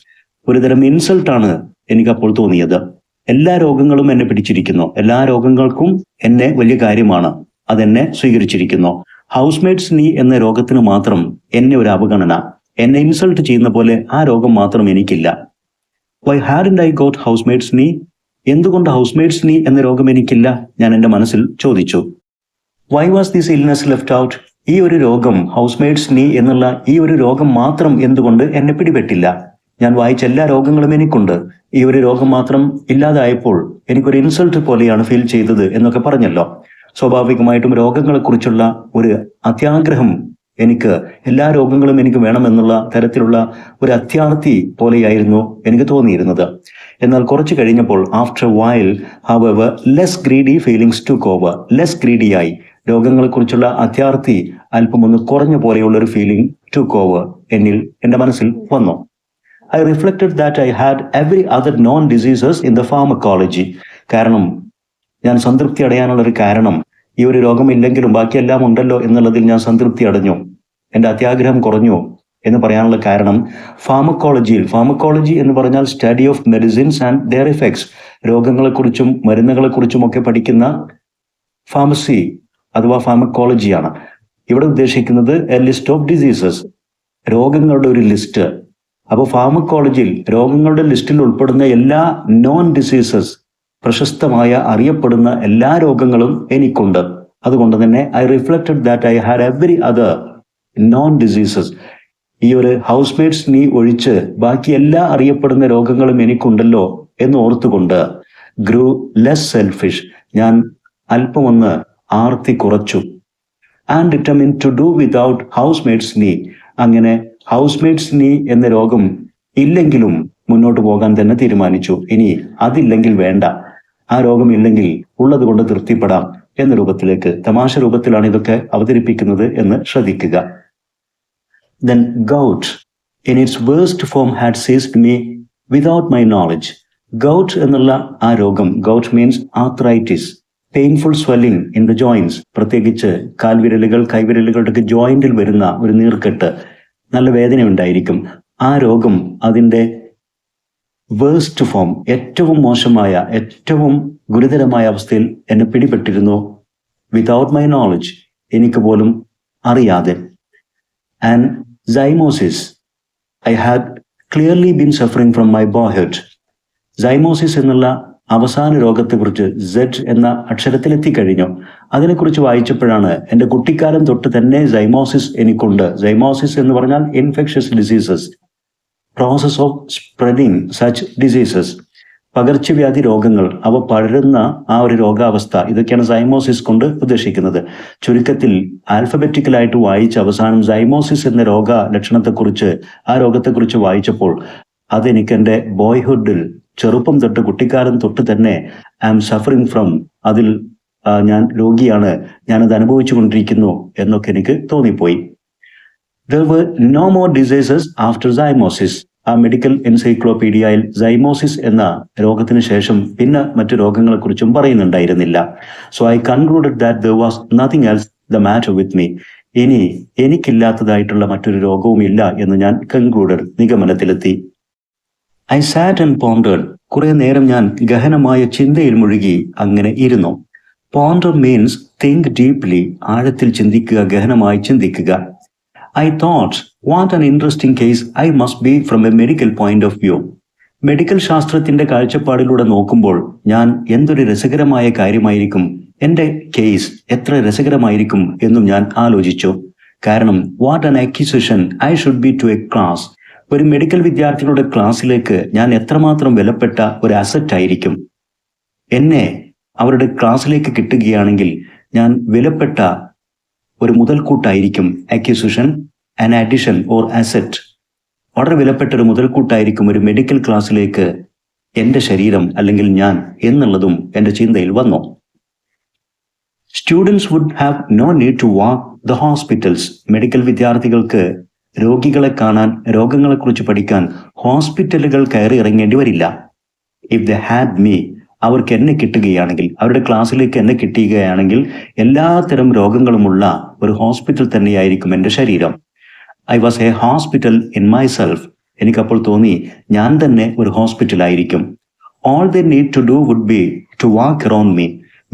ഒരുതരം ഇൻസൾട്ടാണ് എനിക്കപ്പോൾ തോന്നിയത്. എല്ലാ രോഗങ്ങളും എന്നെ പിടിച്ചിരിക്കുന്നു, എല്ലാ രോഗങ്ങൾക്കും എന്നെ വലിയ കാര്യമാണ്, അതെന്നെ സ്വീകരിച്ചിരിക്കുന്നു. ഹൗസ്മെയ്ഡ്സ് നീ എന്ന രോഗത്തിന് മാത്രം എന്നെ ഒരു അവഗണന, എന്നെ ഇൻസൾട്ട് ചെയ്യുന്ന പോലെ ആ രോഗം മാത്രം എനിക്കില്ല. വൈ ഹാഡന്റ് ഐ ഗോട്ട് ഹൗസ്മെയ്ഡ്സ് നീ? എന്തുകൊണ്ട് ഹൗസ്മെയ്ഡ്സ് നീ എന്ന രോഗം എനിക്കില്ല? ഞാൻ എൻ്റെ മനസ്സിൽ ചോദിച്ചു. Why was this illness left out? ഈ ഒരു രോഗം, ഹൗസ്മെയ്ഡ്സ് നീ എന്നുള്ള ഈ ഒരു രോഗം മാത്രം എന്തുകൊണ്ട് എന്നെ പിടിപെട്ടില്ല? ഞാൻ വായിച്ച എല്ലാ രോഗങ്ങളും എനിക്കുണ്ട്, ഈ ഒരു രോഗം മാത്രം ഇല്ലാതായപ്പോൾ എനിക്കൊരു ഇൻസൾട്ട് പോലെയാണ് ഫീൽ ചെയ്തത് എന്നൊക്കെ പറഞ്ഞല്ലോ. സ്വാഭാവികമായിട്ടും രോഗങ്ങളെക്കുറിച്ചുള്ള ഒരു അത്യാഗ്രഹം, എനിക്ക് എല്ലാ രോഗങ്ങളും എനിക്ക് വേണമെന്നുള്ള തരത്തിലുള്ള ഒരു അത്യാർത്തി പോലെയായിരുന്നു എനിക്ക് തോന്നിയിരുന്നത്. എന്നാൽ കുറച്ച് കഴിഞ്ഞപ്പോൾ, after while however less greedy feelings took over. Less ഗ്രീഡിയായി, രോഗങ്ങളെക്കുറിച്ചുള്ള അത്യാർത്തി അല്പം ഒന്ന് കുറഞ്ഞ പോലെയുള്ള ഒരു ഫീലിംഗ് ടുക്ക് ഓവർ എൻ്റെ മനസ്സിൽ വന്നു. I reflected that I had every other known diseases in the pharmacology. കാരണം ഞാൻ സംതൃപ്തി അടയാനുള്ള ഒരു കാരണം ഈ ഒരു രോഗമില്ലെങ്കിലും ബാക്കിയെല്ലാം ഉണ്ടല്ലോ എന്നുള്ളതിൽ ഞാൻ സംതൃപ്തി അടഞ്ഞു, എൻ്റെ അത്യാഗ്രഹം കുറഞ്ഞു എന്ന് പറയാനുള്ള കാരണം ഫാർമക്കോളജി എന്ന് പറഞ്ഞാൽ study of medicines and their effects, രോഗങ്ങളെക്കുറിച്ചും മരുന്നുകളെക്കുറിച്ചും ഒക്കെ പഠിക്കുന്ന ഫാർമസി അഥവാ ഫാർമക്കോളജിയാണ്. ഇവിടെ ഉദ്ദേശിക്കുന്നത് എ ലിസ്റ്റ് ഓഫ് ഡിസീസസ്, രോഗങ്ങളുടെ ഒരു ലിസ്റ്റ്. അപ്പോൾ ഫാർമക്കോളജിയിൽ രോഗങ്ങളുടെ ലിസ്റ്റിൽ ഉൾപ്പെടുന്ന എല്ലാ നോൺ ഡിസീസസ്, പ്രശസ്തമായ അറിയപ്പെടുന്ന എല്ലാ രോഗങ്ങളും എനിക്കുണ്ട്. അതുകൊണ്ട് തന്നെ I reflected that I had every other non diseases. ഈ ഒരു ഹൗസ് മേറ്റ്സ് നീ ഒഴിച്ച് ബാക്കി എല്ലാ അറിയപ്പെടുന്ന രോഗങ്ങളും എനിക്കുണ്ടല്ലോ എന്ന് ഓർത്തുകൊണ്ട് ഗ്രൂ ലെസ് സെൽഫിഷ്, ഞാൻ അല്പമൊന്ന് ആർത്തി കുറച്ചു. And determine to do without housemaid's knee, അങ്ങനെ ഹൗസ് മേറ്റ്സ് നീ എന്ന രോഗം ഇല്ലെങ്കിലും മുന്നോട്ട് പോകാൻ തന്നെ തീരുമാനിച്ചു. ഇനി അതില്ലെങ്കിൽ വേണ്ട, ആ രോഗം ഇല്ലെങ്കിൽ ഉള്ളത് കൊണ്ട് തൃപ്തിപ്പെടാം എന്ന രൂപത്തിലേക്ക്, തമാശ രൂപത്തിലാണ് ഇതൊക്കെ അവതരിപ്പിക്കുന്നത് എന്ന് ശ്രദ്ധിക്കുക. Then gout in its worst form had seized me without my knowledge. Gout എന്നുള്ള ആ രോഗം, gout means arthritis, painful swelling in the joints, പ്രത്യേകിച്ച് കാൽവിരലുകൾ കൈവിരലുകളുടെ ജോയിന്റിൽ വരുന്ന ഒരു നീർക്കെട്ട്, നല്ല വേദന ഉണ്ടായിരിക്കും. ആ രോഗം അതിൻ്റെ വേഴ്സ്റ്റ് ഫോം, ഏറ്റവും മോശമായ ഏറ്റവും ഗുരുതരമായ അവസ്ഥയിൽ എന്നെ പിടിപെട്ടിരുന്നു. വിതൗട്ട് മൈ നോളജ്, എനിക്ക് പോലും അറിയാതെ. And zymosis, I had clearly been suffering from my boyhood. Zymosis എന്നുള്ള അവസാന രോഗത്തെക്കുറിച്ച് സെഡ് എന്ന അക്ഷരത്തിലെത്തിക്കഴിഞ്ഞു. അതിനെക്കുറിച്ച് വായിച്ചപ്പോഴാണ് എൻ്റെ കുട്ടിക്കാലം തൊട്ട് തന്നെ സൈമോസിസ് എനിക്കുണ്ട്. സൈമോസിസ് എന്ന് പറഞ്ഞാൽ infectious diseases, process of spreading such diseases, പകർച്ചവ്യാധി രോഗങ്ങൾ, അവ പടരുന്ന ആ ഒരു രോഗാവസ്ഥ, ഇതൊക്കെയാണ് സൈമോസിസ് കൊണ്ട് ഉദ്ദേശിക്കുന്നത്. ചുരുക്കത്തിൽ ആൽഫബറ്റിക്കലായിട്ട് വായിച്ച അവസാനം സൈമോസിസ് എന്ന രോഗ ലക്ഷണത്തെക്കുറിച്ച്, ആ രോഗത്തെക്കുറിച്ച് വായിച്ചപ്പോൾ അതെനിക്ക് എൻ്റെ ബോയ്ഹുഡിൽ, ചെറുപ്പം തൊട്ട് കുട്ടിക്കാലം തൊട്ട് തന്നെ ഐ ആം സഫറിങ് ഫ്രം, അതിൽ ഞാൻ രോഗിയാണ്, ഞാനത് അനുഭവിച്ചു കൊണ്ടിരിക്കുന്നു എന്നൊക്കെ എനിക്ക് തോന്നിപ്പോയി. There were no more diseases after zymosis. ആ മെഡിക്കൽ എൻസൈക്ലോപീഡിയയിൽ സൈമോസിസ് എന്ന രോഗത്തിന് ശേഷം പിന്നെ മറ്റു രോഗങ്ങളെക്കുറിച്ചും പറയുന്നുണ്ടായിരുന്നില്ല. So I concluded that there was nothing else the matter with me. ഇനി എനിക്കില്ലാത്തതായിട്ടുള്ള മറ്റൊരു രോഗവും ഇല്ല എന്ന് ഞാൻ കൺക്ലൂഡഡ്, നിഗമനത്തിലെത്തി. ഐ സാറ്റ് ആൻഡ് പോണ്ടേഡ്, കുറെ നേരം ഞാൻ ഗഹനമായ ചിന്തയിൽ മുഴുകി അങ്ങനെ ഇരുന്നു. പോണ്ടർ മീൻസ് തിങ്ക് ഡീപ്ലി, ആഴത്തിൽ ചിന്തിക്കുക, ഗഹനമായി ചിന്തിക്കുക. I thought, what an interesting case I must be from a medical point of view. Medical ശാസ്ത്രത്തിന്റെ കാഴ്ചപ്പാടിലൂടെ നോക്കുമ്പോൾ ഞാൻ എന്തൊരു രസകരമായ കാര്യമായിരിക്കും, എൻ്റെ കേസ് എത്ര രസകരമായിരിക്കും എന്നും ഞാൻ ആലോചിച്ചു. കാരണം what an acquisition I should be to a class, ഒരു മെഡിക്കൽ വിദ്യാർത്ഥികളുടെ ക്ലാസ്സിലേക്ക് ഞാൻ എത്രമാത്രം വിലപ്പെട്ട ഒരു അസറ്റ് ആയിരിക്കും. എന്നെ അവരുടെ ക്ലാസ്സിലേക്ക് കിട്ടുകയാണെങ്കിൽ ഞാൻ വിലപ്പെട്ട ഒരു മുതൽക്കൂട്ടായിരിക്കും. Acquisition, an addition or asset, വളരെ വിലപ്പെട്ട ഒരു മുതൽക്കൂട്ടായിരിക്കും ഒരു മെഡിക്കൽ ക്ലാസ്സിലേക്ക് എൻ്റെ ശരീരം അല്ലെങ്കിൽ ഞാൻ എന്നുള്ളതും എൻ്റെ ചിന്തയിൽ വന്നു. Students would have no need to walk the hospitals, medical വിദ്യാർത്ഥികൾക്ക് രോഗികളെ കാണാൻ, രോഗങ്ങളെക്കുറിച്ച് പഠിക്കാൻ ഹോസ്പിറ്റലുകൾ കയറി ഇറങ്ങേണ്ടി വരില്ല. ഇഫ് ദ ഹാഡ് മീ, അവർക്ക് എന്നെ കിട്ടുകയാണെങ്കിൽ, അവരുടെ ക്ലാസ്സിലേക്ക് എന്നെ കിട്ടുകയാണെങ്കിൽ എല്ലാത്തരം രോഗങ്ങളുമുള്ള ഒരു ഹോസ്പിറ്റൽ തന്നെയായിരിക്കും എൻ്റെ ശരീരം. I was a hospital in myself, എനിക്കപ്പോൾ തോന്നി ഞാൻ തന്നെ ഒരു ഹോസ്പിറ്റലായിരിക്കും. All they need to do would be to walk around me,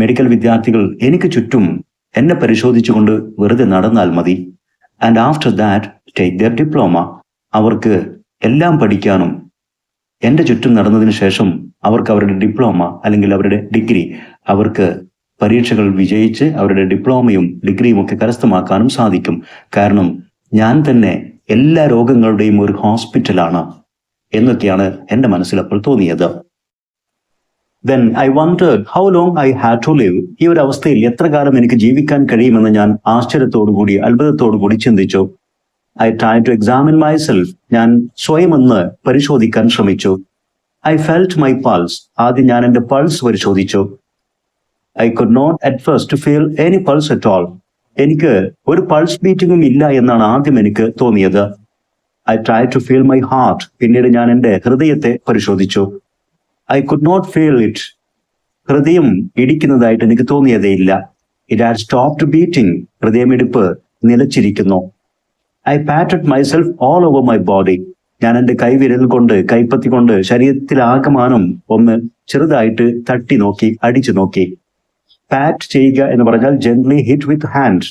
medical വിദ്യാർത്ഥികൾ എനിക്ക് ചുറ്റും എന്നെ പരിശോധിച്ചുകൊണ്ട് വെറുതെ നടന്നാൽ മതി. And after that take their diploma, അവർക്ക് എല്ലാം പഠിക്കാനും എൻ്റെ ചുറ്റും നടന്നതിന് ശേഷം അവർക്ക് അവരുടെ ഡിപ്ലോമ അല്ലെങ്കിൽ അവരുടെ ഡിഗ്രി, അവർക്ക് പരീക്ഷകൾ വിജയിച്ച് അവരുടെ ഡിപ്ലോമയും ഡിഗ്രിയും ഒക്കെ കരസ്ഥമാക്കാനും സാധിക്കും. കാരണം ഞാൻ തന്നെ എല്ലാ രോഗങ്ങളുടെയും ഒരു ഹോസ്പിറ്റലാണ് എന്നൊക്കെയാണ് എൻ്റെ മനസ്സിൽ അപ്പോൾ തോന്നിയത്. Then I wondered how long I had to live. ഈ ഒരു അവസ്ഥയിൽ എത്ര കാലം എനിക്ക് ജീവിക്കാൻ കഴിയുമെന്ന് ഞാൻ ആശ്ചര്യത്തോടുകൂടി അത്ഭുതത്തോടുകൂടി ചിന്തിച്ചു. I tried to examine myself. ഞാൻ സ്വയം ഒന്ന് പരിശോധിക്കാൻ ശ്രമിച്ചു. I felt my pulse. ആദ്യം ഞാൻ എൻ്റെ പൾസ് പരിശോധിച്ചു. I could not at first feel any pulse at all. എനിക്ക് ഒരു പൾസ് ബീറ്റിംഗും ഇല്ല എന്നാണ് ആദ്യം എനിക്ക് തോന്നിയത്. I try to feel my heart. പിന്നീട് ഞാൻ എൻ്റെ ഹൃദയത്തെ പരിശോധിച്ചു. I could not feel it. ഹൃദയം ഇടിക്കുന്നതായിട്ട് എനിക്ക് തോന്നിയതേയില്ല. It had stopped beating. ഹൃദയമിടിപ്പ് നിലച്ചിരിക്കുന്നു. I patted myself all over my body. ഞാൻ എൻ്റെ കൈവിരൽ കൊണ്ട്, കൈപ്പത്തി കൊണ്ട് ശരീരത്തിലാകമാനം ഒന്ന് ചെറുതായിട്ട് തട്ടി നോക്കി, അടിച്ചു നോക്കി. പാറ്റ് ചെയ്യുക എന്ന് പറഞ്ഞാൽ ജെന്റ്ലി ഹിറ്റ് വിത്ത് ഹാൻഡ്.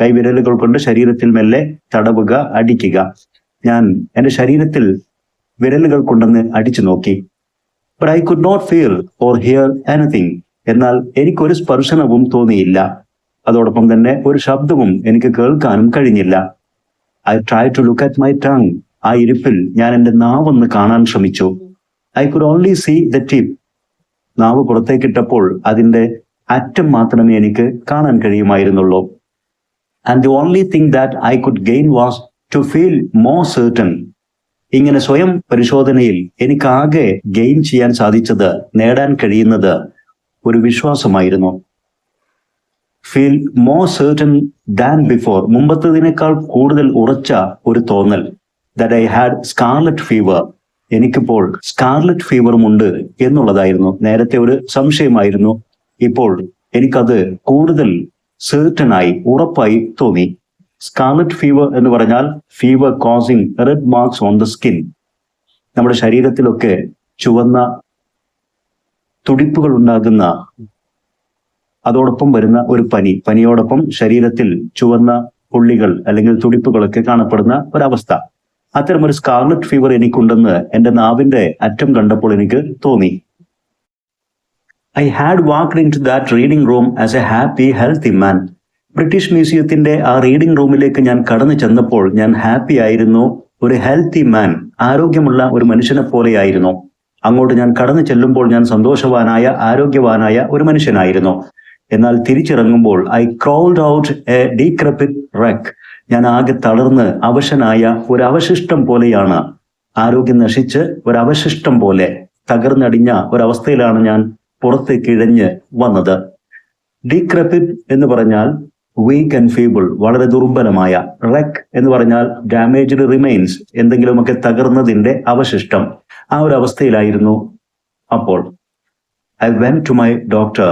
കൈവിരലുകൾ കൊണ്ട് ശരീരത്തിൽ മെല്ലെ തടവുക, അടിക്കുക. ഞാൻ എൻ്റെ ശരീരത്തിൽ വിരലുകൾ കൊണ്ടൊന്ന് അടിച്ചു നോക്കി. But I could not feel or hear anything. എന്നാൽ എനിക്കൊരു സ്പർശനവും തോന്നിയില്ല. അതോടൊപ്പം തന്നെ ഒരു ശബ്ദവും എനിക്ക് കേൾക്കാനും കഴിഞ്ഞില്ല. I try to look at my tongue. ആ ഇരിപ്പിൽ ഞാൻ എൻ്റെ നാവൊന്ന് കാണാൻ ശ്രമിച്ചു. I could only see the tip. നാവ് പുറത്തേക്കിട്ടപ്പോൾ അതിൻ്റെ അറ്റം മാത്രമേ എനിക്ക് കാണാൻ കഴിയുമായിരുന്നുള്ളൂ. And the only thing that I could gain was to feel more certain. ഇങ്ങനെ സ്വയം പരിശോധനയിൽ എനിക്കാകെ ഗെയിൻ ചെയ്യാൻ സാധിച്ചത്, നേടാൻ കഴിയുന്നത് ഒരു വിശ്വാസമായിരുന്നു. Feel more certain than before. മുമ്പത്തതിനേക്കാൾ കൂടുതൽ ഉറച്ച ഒരു തോന്നൽ. That I had scarlet fever. എനിക്കിപ്പോൾ സ്കാർലറ്റ് ഫീവറും ഉണ്ട് എന്നുള്ളതായിരുന്നു. നേരത്തെ ഒരു സംശയമായിരുന്നു, ഇപ്പോൾ എനിക്കത് കൂടുതൽ സർട്ടനായി, ഉറപ്പായി തോന്നി. സ്കാർലറ്റ് ഫീവർ എന്ന് പറഞ്ഞാൽ fever causing red marks on the skin. നമ്മുടെ ശരീരത്തിലൊക്കെ ചുവന്ന തുടിപ്പുകൾ ഉണ്ടാകുന്ന, അതോടൊപ്പം വരുന്ന ഒരു പനിയോടൊപ്പം ശരീരത്തിൽ ചുവന്ന പുള്ളികൾ അല്ലെങ്കിൽ തുടിപ്പുകളൊക്കെ കാണപ്പെടുന്ന ഒരവസ്ഥ. അത്തരമൊരു സ്കാർലറ്റ് ഫീവർ എനിക്കുണ്ടെന്ന് എൻ്റെ നാവിന്റെ അറ്റം കണ്ടപ്പോൾ എനിക്ക് തോന്നി. I had walked into that reading room as a happy healthy man. British മ്യൂസിയത്തിന്റെ ആ റീഡിംഗ് റൂമിലേക്ക് ഞാൻ കടന്നു ചെന്നപ്പോൾ ഞാൻ ഹാപ്പി ആയിരുന്നു. ഒരു ഹെൽത്തി മാൻ, ആരോഗ്യമുള്ള ഒരു മനുഷ്യനെ പോലെയായിരുന്നു. അങ്ങോട്ട് ഞാൻ കടന്നു ചെല്ലുമ്പോൾ ഞാൻ സന്തോഷവാനായ, ആരോഗ്യവാനായ ഒരു മനുഷ്യനായിരുന്നു. എന്നാൽ തിരിച്ചിറങ്ങുമ്പോൾ ഐ ക്രൗൾഡ് ഔട്ട് എ ഡീക്രപിറ്റ് റെക്ക്. ഞാൻ ആകെ തളർന്ന് അവശനായ ഒരു അവശിഷ്ടം പോലെയാണ്. ആരോഗ്യം നശിച്ച് ഒരു അവശിഷ്ടം പോലെ തകർന്നടിഞ്ഞ ഒരവസ്ഥയിലാണ് ഞാൻ പുറത്തേക്ക് ഇഴഞ്ഞ് വന്നത്. ഡീക്രപിറ്റ് എന്ന് പറഞ്ഞാൽ വീക്ക് ആൻഡ് ഫീബിൾ, വളരെ ദുർബലമായ. റെക്ക് എന്ന് പറഞ്ഞാൽ ഡാമേജ്ഡ് റിമെയിൻസ്, എന്തെങ്കിലുമൊക്കെ തകർന്നതിന്റെ അവശിഷ്ടം. ആ ഒരു അവസ്ഥയിലായിരുന്നു അപ്പോൾ. I went to my doctor.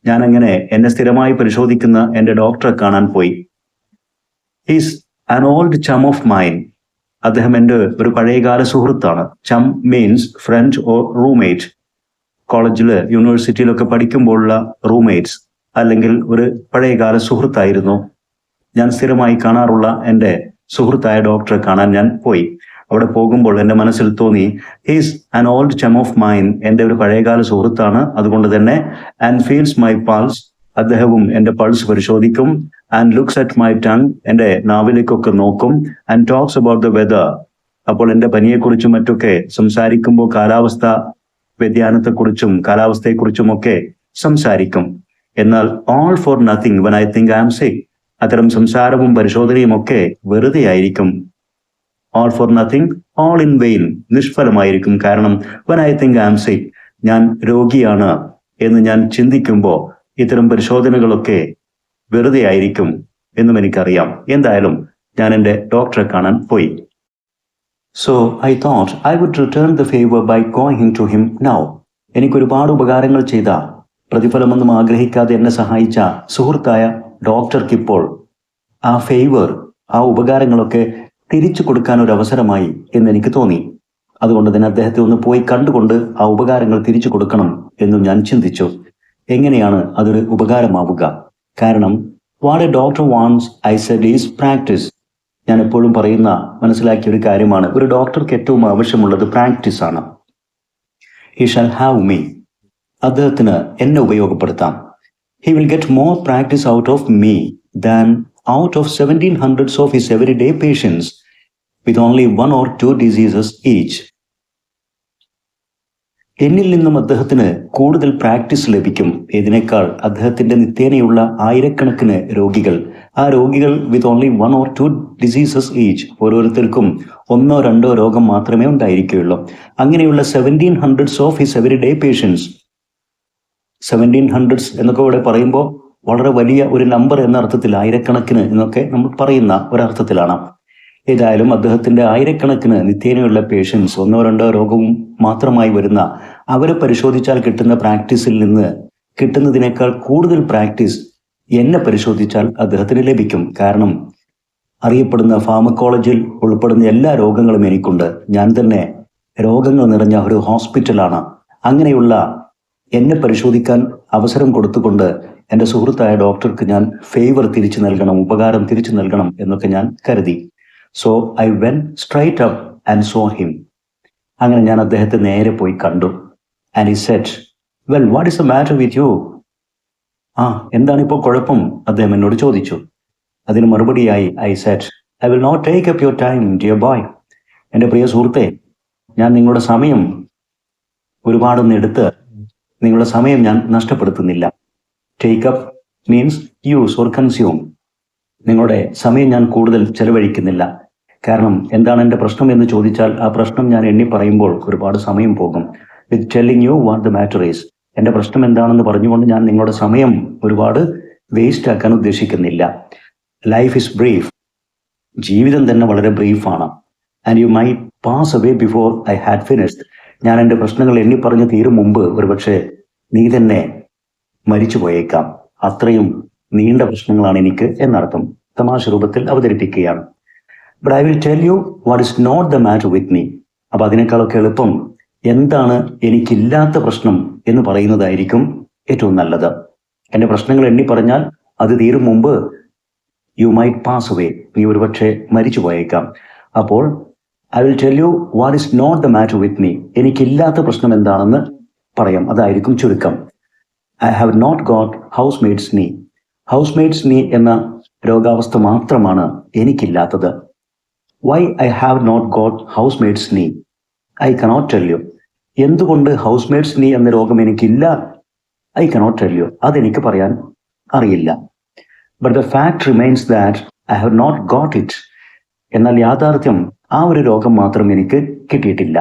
ഞാൻ അങ്ങനെ എന്നെ സ്ഥിരമായി പരിശോധിക്കുന്ന എൻ്റെ ഡോക്ടറെ കാണാൻ പോയി. He's an old chum of mine. അദ്ദേഹം എൻ്റെ ഒരു പഴയകാല സുഹൃത്താണ്. Chum means friend or roommate. കോളേജില്, യൂണിവേഴ്സിറ്റിയിലൊക്കെ പഠിക്കുമ്പോഴുള്ള റൂംമേറ്റ്സ്, അല്ലെങ്കിൽ ഒരു പഴയകാല സുഹൃത്തായിരുന്നു. ഞാൻ സ്ഥിരമായി കാണാറുള്ള എൻ്റെ സുഹൃത്തായ ഡോക്ടറെ കാണാൻ ഞാൻ പോയി. അവിടെ പോകുമ്പോൾ എൻ്റെ മനസ്സിൽ തോന്നി, he's an old chum of mine. എൻ്റെ ഒരു പഴയകാല സുഹൃത്താണ്, അതുകൊണ്ട് തന്നെ ആൻഡ് ഫീൽസ് മൈ പൾസ്. അദ്ദേഹവും എൻ്റെ പൾസ് പരിശോധിക്കും. And looks at my tongue. എൻ്റെ നാവിലേക്കൊക്കെ നോക്കും. And talks about the weather. അപ്പോൾ എൻ്റെ പനിയെക്കുറിച്ചും മറ്റൊക്കെ സംസാരിക്കുമ്പോൾ കാലാവസ്ഥ വ്യതിയാനത്തെക്കുറിച്ചും കാലാവസ്ഥയെക്കുറിച്ചും ഒക്കെ സംസാരിക്കും. എന്നാൽ all for nothing when I think I am sick. അത്തരം സംസാരവും പരിശോധനയും ഒക്കെ വെറുതെ ആയിരിക്കും. All for nothing, all in vain, നിഷ്ഫലമായിരിക്കും. കാരണം when I think I am sick, ഞാൻ രോഗിയാണ് എന്ന് ഞാൻ ചിന്തിക്കുമ്പോൾ ഇത്തരം പരിശോധനകളൊക്കെ വെറുതെ ആയിരിക്കും എന്നും എനിക്കറിയാം. എന്തായാലും ഞാൻ എൻ്റെ ഡോക്ടറെ കാണാൻ പോയി. So I thought I would return the favour by going to him now. എനിക്കൊരുപാട് ഉപകാരങ്ങൾ ചെയ്ത, പ്രതിഫലമൊന്നും ആഗ്രഹിക്കാതെ എന്നെ സഹായിച്ച സുഹൃത്തായ ഡോക്ടർക്കിപ്പോൾ ആ ഫേവർ, ആ ഉപകാരങ്ങളൊക്കെ തിരിച്ചു കൊടുക്കാൻ ഒരു അവസരമായി എന്നെനിക്ക് തോന്നി. അതുകൊണ്ട് തന്നെ അദ്ദേഹത്തെ ഒന്ന് പോയി കണ്ടുകൊണ്ട് ആ ഉപകാരങ്ങൾ തിരിച്ചു കൊടുക്കണം എന്നും ഞാൻ ചിന്തിച്ചു. എങ്ങനെയാണ് അതൊരു ഉപകാരമാവുക? കാരണം what a doctor wants, I said, is practice. ഞാൻ എപ്പോഴും പറയുന്ന, മനസ്സിലാക്കിയ ഒരു കാര്യമാണ്, ഒരു ഡോക്ടർക്ക് ഏറ്റവും ആവശ്യമുള്ളത് പ്രാക്ടീസ് ആണ്. He shall have me. അദ്ദേഹത്തിന് എന്നെ ഉപയോഗപ്പെടുത്താം. He will get more practice out of me than out of 1700s of his everyday patients with only 1 or 2 diseases each. എന്നിൽ നിന്നും അദ്ദേഹത്തിന് കൂടുതൽ പ്രാക്ടീസ് ലഭിക്കും. ഇതിനേക്കാൾ അദ്ദേഹത്തിന്റെ നിത്യേനയുള്ള ആയിരക്കണക്കിന് രോഗികൾ, ആ രോഗികൾ വിത്ത് ഓൺലി 1 or 2 diseases ഈച്ച്, ഓരോരുത്തർക്കും 1 or 2 രോഗം മാത്രമേ ഉണ്ടായിരിക്കുകയുള്ളൂ. അങ്ങനെയുള്ള 1700s of his everyday patients, 1700s എന്നൊക്കെ ഇവിടെ പറയുമ്പോൾ വളരെ വലിയ ഒരു നമ്പർ എന്ന അർത്ഥത്തിൽ, ആയിരക്കണക്കിന് എന്നൊക്കെ നമ്മൾ പറയുന്ന ഒരർത്ഥത്തിലാണ്. ഏതായാലും അദ്ദേഹത്തിന്റെ ആയിരക്കണക്കിന് നിത്യേനയുള്ള പേഷ്യൻസ്, ഒന്നോ രണ്ടോ രോഗവും മാത്രമായി വരുന്ന അവരെ പരിശോധിച്ചാൽ കിട്ടുന്ന പ്രാക്ടീസിൽ നിന്ന് കിട്ടുന്നതിനേക്കാൾ കൂടുതൽ പ്രാക്ടീസ് എന്നെ പരിശോധിച്ചാൽ അദ്ദേഹത്തിന് ലഭിക്കും. കാരണം അറിയപ്പെടുന്ന ഫാർമക്കോളജിയിൽ ഉൾപ്പെടുന്ന എല്ലാ രോഗങ്ങളും എനിക്കുണ്ട്. ഞാൻ തന്നെ രോഗങ്ങൾ നിറഞ്ഞ ഒരു ഹോസ്പിറ്റലാണ്. അങ്ങനെയുള്ള എന്നെ പരിശോധിക്കാൻ അവസരം കൊടുത്തുകൊണ്ട് എൻ്റെ സുഹൃത്തായ ഡോക്ടർക്ക് ഞാൻ ഫേവർ തിരിച്ചു നൽകണം, ഉപകാരം തിരിച്ചു നൽകണം എന്നൊക്കെ ഞാൻ കരുതി. So I went straight up and saw him. അങ്ങനെ ഞാൻ അദ്ദേഹത്തെ നേരെ പോയി കണ്ടു. And he said, well what is the matter with you? എന്താണിപ്പോൾ കുഴപ്പം? അദ്ദേഹം എന്നോട് ചോദിച്ചു. അതിന് മറുപടിയായി I said, I will not take up your time dear boy. എൻ്റെ പ്രിയ സുഹൃത്തെ, ഞാൻ നിങ്ങളുടെ സമയം ഒരുപാടൊന്നും എടുത്ത് നിങ്ങളുടെ സമയം ഞാൻ നഷ്ടപ്പെടുത്തുന്നില്ല. Take up means use or consume. നിങ്ങളുടെ സമയം ഞാൻ കൂടുതൽ ചെലവഴിക്കുന്നില്ല. കാരണം എന്താണ് എൻ്റെ പ്രശ്നം എന്ന് ചോദിച്ചാൽ ആ പ്രശ്നം ഞാൻ എണ്ണി പറയുമ്പോൾ ഒരുപാട് സമയം പോകും. With telling you what the matter is. എൻ്റെ പ്രശ്നം എന്താണെന്ന് പറഞ്ഞുകൊണ്ട് ഞാൻ നിങ്ങളുടെ സമയം ഒരുപാട് വേസ്റ്റ് ആക്കാൻ ഉദ്ദേശിക്കുന്നില്ല. Life is brief. ജീവിതം തന്നെ വളരെ ബ്രീഫാണ്. And you might pass away before I had finished. ഞാൻ എൻ്റെ പ്രശ്നങ്ങൾ എണ്ണി പറഞ്ഞ് തീരും മുമ്പ് ഒരുപക്ഷെ നീ തന്നെ മരിച്ചു പോയേക്കാം. അത്രയും നീണ്ട പ്രശ്നങ്ങളാണ് എനിക്ക് എന്നർത്ഥം. തമാശ രൂപത്തിൽ അവതരിപ്പിക്കുകയാണ്. But I will tell you what is not the matter with me. അപ്പൊ അതിനേക്കാളൊക്കെ എളുപ്പം എന്താണ് എനിക്കില്ലാത്ത പ്രശ്നം എന്ന് പറയുന്നതായിരിക്കും ഏറ്റവും നല്ലത്. എൻ്റെ പ്രശ്നങ്ങൾ എണ്ണി പറഞ്ഞാൽ അത് തീരും മുമ്പ് യു മൈറ്റ് പാസ് അവേ, നീ ഒരുപക്ഷെ മരിച്ചു പോയേക്കാം. അപ്പോൾ I will tell you what is not the matter with me. എനിക്കില്ലാത്ത പ്രശ്നം എന്താണെന്ന് പറയാം. അതായിരിക്കും ചുരുക്കം. I have not got housemaid's knee. Housemaid's knee എന്ന രോഗാവസ്ഥ മാത്രമാണ് എനിക്കില്ലാത്തത്. Why I have not got housemaid's knee I cannot tell you. എന്തുകൊണ്ട് ഹൗസ് മെയ്ഡ്സ് നീ എന്ന രോഗം എനിക്കില്ല? I cannot tell you. അതെനിക്ക് പറയാൻ അറിയില്ല. But the fact remains that I have not got it. എന്നാൽ യാഥാർത്ഥ്യം ആ ഒരു രോഗം മാത്രം എനിക്ക് കിട്ടിയിട്ടില്ല.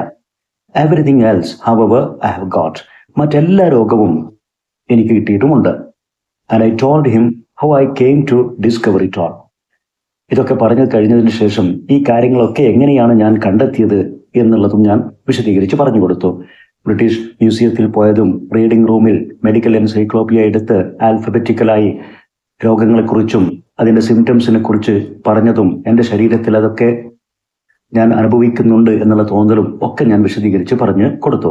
Everything else however I have got. മറ്റെല്ലാ രോഗവും എനിക്ക് കിട്ടിയിട്ടുമുണ്ട്. And I told him how I came to discover it all. ഇതൊക്കെ പറഞ്ഞു കഴിഞ്ഞതിന് ശേഷം ഈ കാര്യങ്ങളൊക്കെ എങ്ങനെയാണ് ഞാൻ കണ്ടെത്തിയത് എന്നുള്ളതും ഞാൻ വിശദീകരിച്ച് പറഞ്ഞു കൊടുത്തു. ബ്രിട്ടീഷ് മ്യൂസിയത്തിൽ പോയതും റീഡിംഗ് റൂമിൽ മെഡിക്കൽ എൻസൈക്ലോപ്പിയ എടുത്ത് ആൽഫബറ്റിക്കലായി രോഗങ്ങളെക്കുറിച്ചും അതിൻ്റെ സിംറ്റംസിനെ കുറിച്ച് പറഞ്ഞതും എൻ്റെ ശരീരത്തിൽ അതൊക്കെ ഞാൻ അനുഭവിക്കുന്നുണ്ട് എന്നുള്ള തോന്നലും ഒക്കെ ഞാൻ വിശദീകരിച്ച് പറഞ്ഞു കൊടുത്തു.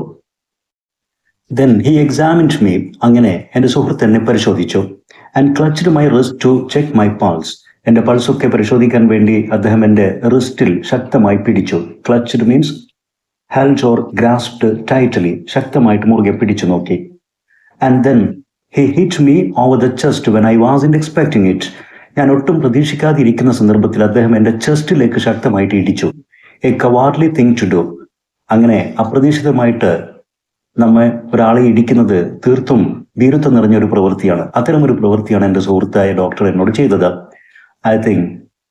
Then he examined me. അങ്ങനെ എൻ്റെ സുഹൃത്ത് എന്നെ പരിശോധിച്ചു. And clutched my wrist to check my pulse. എൻ്റെ പൾസൊക്കെ പരിശോധിക്കാൻ വേണ്ടി അദ്ദേഹം എൻ്റെ റിസ്റ്റിൽ ശക്തമായി പിടിച്ചു. Clutched means held or grasped tightly, ശക്തമായിട്ട് മുറുകെ പിടിച്ചു നോക്കി. And then he hit me over the chest when I wasn't expecting it. ഞാൻ ഒട്ടും പ്രതീക്ഷിക്കാതിരിക്കുന്ന സന്ദർഭത്തിൽ അദ്ദേഹം എൻ്റെ ചെസ്റ്റിലേക്ക് ശക്തമായിട്ട് ഇടിച്ചു. A cowardly thing to do. അങ്ങനെ അപ്രതീക്ഷിതമായിട്ട് നമ്മെ ഒരാളെ ഇടിക്കുന്നത് തീർത്തും വീരത്വം നിറഞ്ഞൊരു പ്രവൃത്തിയാണ്. അത്തരമൊരു പ്രവൃത്തിയാണ് എൻ്റെ സുഹൃത്തായ ഡോക്ടർ എന്നോട് ചെയ്തത്. I think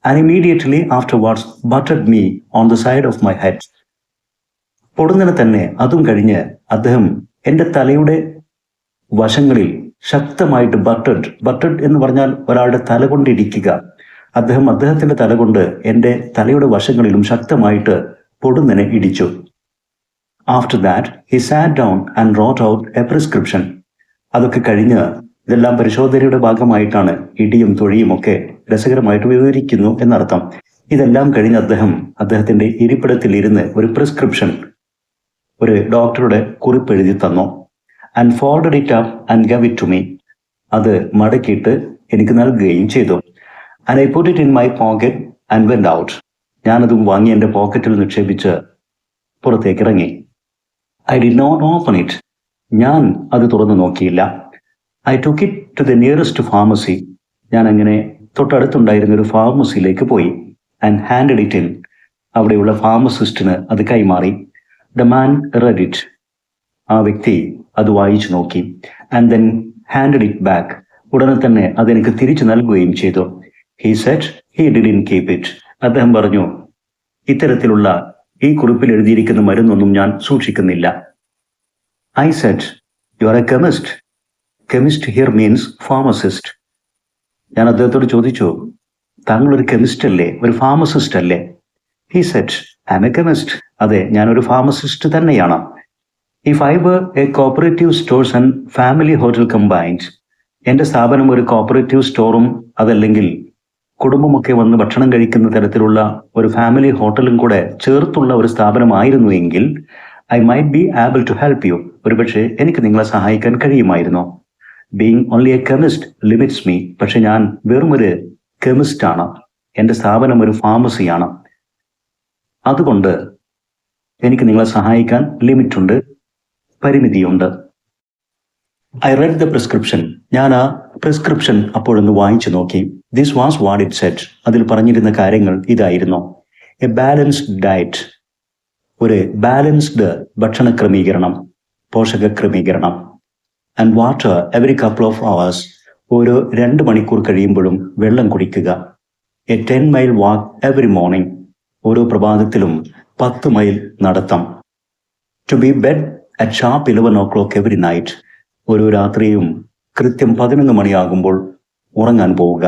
and immediately afterwards butted me on the side of my head. പൊടുന്നനെ തന്നെ അതും കഴിഞ്ഞ് അദ്ദേഹം എൻ്റെ തലയുടെ വശങ്ങളിൽ ശക്തമായിട്ട് ബട്ടഡ് എന്ന് പറഞ്ഞാൽ ഒരാളുടെ തല കൊണ്ട് ഇടിക്കുക. അദ്ദേഹത്തിന്റെ തല കൊണ്ട് എൻ്റെ തലയുടെ വശങ്ങളിലും ശക്തമായിട്ട് പൊടുന്നനെ ഇടിച്ചു. After that he sat down and rote out A prescription. അതൊക്കെ കഴിഞ്ഞ് ഇതെല്ലാം പരിശോധനയുടെ ഭാഗമായിട്ടാണ്, ഇടിയും തൊഴിയും ഒക്കെ രസകരമായിട്ട് വിവരിക്കുന്നു എന്നർത്ഥം. ഇതെല്ലാം കഴിഞ്ഞ് അദ്ദേഹത്തിന്റെ ഇരിപ്പിടത്തിൽ ഇരുന്ന് ഒരു പ്രിസ്ക്രിപ്ഷൻ, ഒരു ഡോക്ടറുടെ കുറിപ്പ് എഴുതി തന്നു. And folded it up and gave it to me. അത് മടക്കിയിട്ട് എനിക്ക് നൽകുകയും ചെയ്തു. And I put it in my pocket and went out. ഞാനതും വാങ്ങി എൻ്റെ പോക്കറ്റിൽ നിക്ഷേപിച്ച് പുറത്തേക്ക് ഇറങ്ങി. I did not open it. ഞാൻ അത് തുറന്നു നോക്കിയില്ല. I took it to the nearest pharmacy. ഞാൻ അങ്ങനെ തൊട്ടടുത്തുണ്ടായിരുന്ന ഒരു ഫാർമസിയിലേക്ക് പോയി. And handed it in. അവിടെയുള്ള ഫാർമസിസ്റ്റിന് അത് കൈമാറി. The man read it. ആ വ്യക്തി അത് വായിച്ചു നോക്കി. And then handed it back. ഉടനെ തന്നെ അതെനിക്ക് തിരിച്ചു നൽകുകയും ചെയ്തു. He said he didn't keep it. അദ്ദേഹം പറഞ്ഞു, ഇത്തരത്തിലുള്ള ഈ കുറിപ്പിൽ എഴുതിയിരിക്കുന്ന മരുന്നൊന്നും ഞാൻ സൂക്ഷിക്കുന്നില്ല. I said, you are a chemist. Chemist here means pharmacist. ഞാൻ അദ്ദേഹത്തോട് ചോദിച്ചു, താങ്കൾ ഒരു കെമിസ്റ്റ് അല്ലേ, ഒരു ഫാർമസിസ്റ്റ് അല്ലേ? He said, I am a chemist. അതെ, ഞാനൊരു ഫാർമസിസ്റ്റ് തന്നെയാണ്. If I were a cooperative stores and family hotel combined, എൻ്റെ സ്ഥാപനം ഒരു കോപ്പറേറ്റീവ് സ്റ്റോറും അതല്ലെങ്കിൽ കുടുംബമൊക്കെ വന്ന് ഭക്ഷണം കഴിക്കുന്ന തരത്തിലുള്ള ഒരു ഫാമിലി ഹോട്ടലും കൂടെ ചേർത്തുള്ള ഒരു സ്ഥാപനമായിരുന്നു എങ്കിൽ I might be able to help you. ഒരുപക്ഷെ എനിക്ക് നിങ്ങളെ സഹായിക്കാൻ കഴിയുമായിരുന്നു. Being only a chemist limits me. പക്ഷെ ഞാൻ വെറുമൊരു കെമിസ്റ്റ് ആണ്, എൻ്റെ സ്ഥാപനം ഒരു ഫാർമസിയാണ്. അതുകൊണ്ട് എനിക്ക് നിങ്ങളെ സഹായിക്കാൻ ലിമിറ്റുണ്ട്, പരിമിതിയുണ്ട്. I read the prescription. ഞാൻ ആ പ്രിസ്ക്രിപ്ഷൻ അപ്പോഴൊന്ന് വായിച്ചു നോക്കി. This was what it said. അതിൽ പറഞ്ഞിരുന്ന കാര്യങ്ങൾ ഇതായിരുന്നു: എ ബാലൻസ്ഡ് ഡയറ്റ്, ഒരു ബാലൻസ്ഡ് ഭക്ഷണ ക്രമീകരണം, പോഷക ക്രമീകരണം. And water every couple of hours, ഓരോ 2 മണിക്കൂർ കഴിയുമ്പോഴും വെള്ളം കുടിക്കുക. A 10 mile walk every morning, ഓരോ പ്രഭാതത്തിലും 10 മൈൽ നടത്തം. To be bed at sharp 11 o'clock every night, ഓരോ രാത്രിയും കൃത്യം 11 മണിയാകുമ്പോൾ ഉറങ്ങാൻ പോവുക.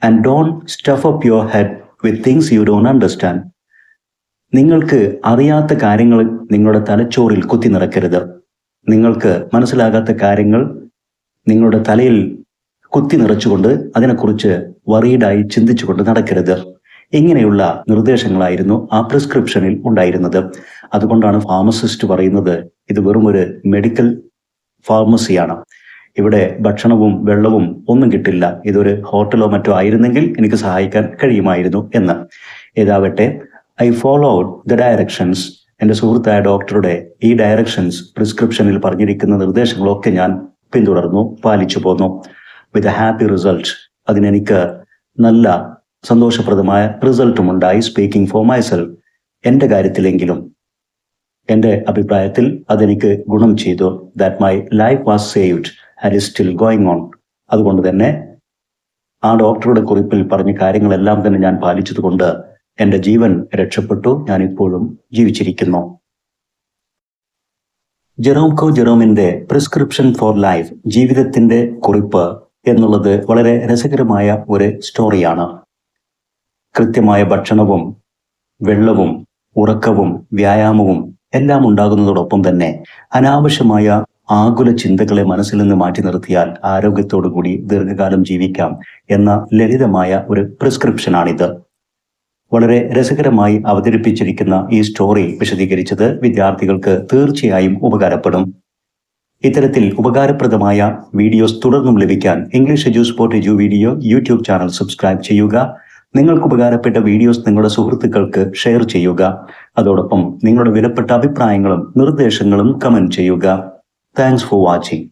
And don't stuff up your head with things you don't understand, നിങ്ങൾക്ക് അറിയാത്ത കാര്യങ്ങൾ നിങ്ങളുടെ തലച്ചോറിൽ കുത്തി നിറയ്ക്കരുത്. നിങ്ങൾക്ക് മനസ്സിലാകാത്ത കാര്യങ്ങൾ നിങ്ങളുടെ തലയിൽ കുത്തി നിറച്ചുകൊണ്ട് അതിനെക്കുറിച്ച് വറീഡായി ചിന്തിച്ചുകൊണ്ട് നടക്കരുത്. ഇങ്ങനെയുള്ള നിർദ്ദേശങ്ങളായിരുന്നു ആ പ്രിസ്ക്രിപ്ഷനിൽ ഉണ്ടായിരുന്നത്. അതുകൊണ്ടാണ് ഫാർമസിസ്റ്റ് പറയുന്നത് ഇത് വെറും ഒരു മെഡിക്കൽ ഫാർമസിയാണ്, ഇവിടെ ഭക്ഷണവും വെള്ളവും ഒന്നും കിട്ടില്ല, ഇതൊരു ഹോട്ടലോ മറ്റോ ആയിരുന്നെങ്കിൽ എനിക്ക് സഹായിക്കാൻ കഴിയുമായിരുന്നു എന്ന്. ഏതാവട്ടെ, ഐ ഫോളോഡ് ദ ഡയറക്ഷൻസ്. എൻ്റെ സുഹൃത്തായ ഡോക്ടറുടെ ഈ ഡയറക്ഷൻസ്, പ്രിസ്ക്രിപ്ഷനിൽ പറഞ്ഞിരിക്കുന്ന നിർദ്ദേശങ്ങളൊക്കെ ഞാൻ പിന്തുടർന്നു, പാലിച്ചു പോന്നു. With a happy result. അതിനെനിക്ക് നല്ല സന്തോഷപ്രദമായ റിസൾട്ടും ഉണ്ടായി. സ്പീക്കിംഗ് ഫോർ മൈസെൽഫ്, എൻ്റെ കാര്യത്തിലെങ്കിലും എൻ്റെ അഭിപ്രായത്തിൽ അതെനിക്ക് ഗുണം ചെയ്തു. That my life was saved and is still going on. അതുകൊണ്ട് തന്നെ ആ ഡോക്ടറുടെ കുറിപ്പിൽ പറഞ്ഞ കാര്യങ്ങളെല്ലാം തന്നെ ഞാൻ പാലിച്ചതുകൊണ്ട് എൻ്റെ ജീവൻ രക്ഷപ്പെട്ടു. ഞാൻ ഇപ്പോഴും ജീവിച്ചിരിക്കുന്നു. ജെറോം കോ ജെറോമിൻ്റെ പ്രിസ്ക്രിപ്ഷൻ ഫോർ ലൈഫ്, ജീവിതത്തിൻ്റെ കുറിപ്പ് എന്നുള്ളത് വളരെ രസകരമായ ഒരു സ്റ്റോറിയാണ്. കൃത്യമായ ഭക്ഷണവും വെള്ളവും ഉറക്കവും വ്യായാമവും എല്ലാം ഉണ്ടാകുന്നതോടൊപ്പം തന്നെ അനാവശ്യമായ ആകുല ചിന്തകളെ മനസ്സിൽ നിന്ന് മാറ്റി നിർത്തിയാൽ ആരോഗ്യത്തോടു കൂടി ദീർഘകാലം ജീവിക്കാം എന്ന ലളിതമായ ഒരു പ്രിസ്ക്രിപ്ഷനാണിത്. വളരെ രസകരമായി അവതരിപ്പിച്ചിരിക്കുന്ന ഈ സ്റ്റോറി വിശദീകരിച്ചത് വിദ്യാർത്ഥികൾക്ക് തീർച്ചയായും ഉപകാരപ്പെടും. ഇത്തരത്തിൽ ഉപകാരപ്രദമായ വീഡിയോസ് തുടർന്നും ലഭിക്കാൻ English edu spot edu video YouTube channel subscribe ചെയ്യുക. നിങ്ങൾക്ക് ഉപകാരപ്പെട്ട വീഡിയോസ് നിങ്ങളുടെ സുഹൃത്തുക്കൾക്ക് ഷെയർ ചെയ്യുക. അതോടൊപ്പം നിങ്ങളുടെ വിലപ്പെട്ട അഭിപ്രായങ്ങളും നിർദ്ദേശങ്ങളും കമന്റ് ചെയ്യുക. Thanks for watching.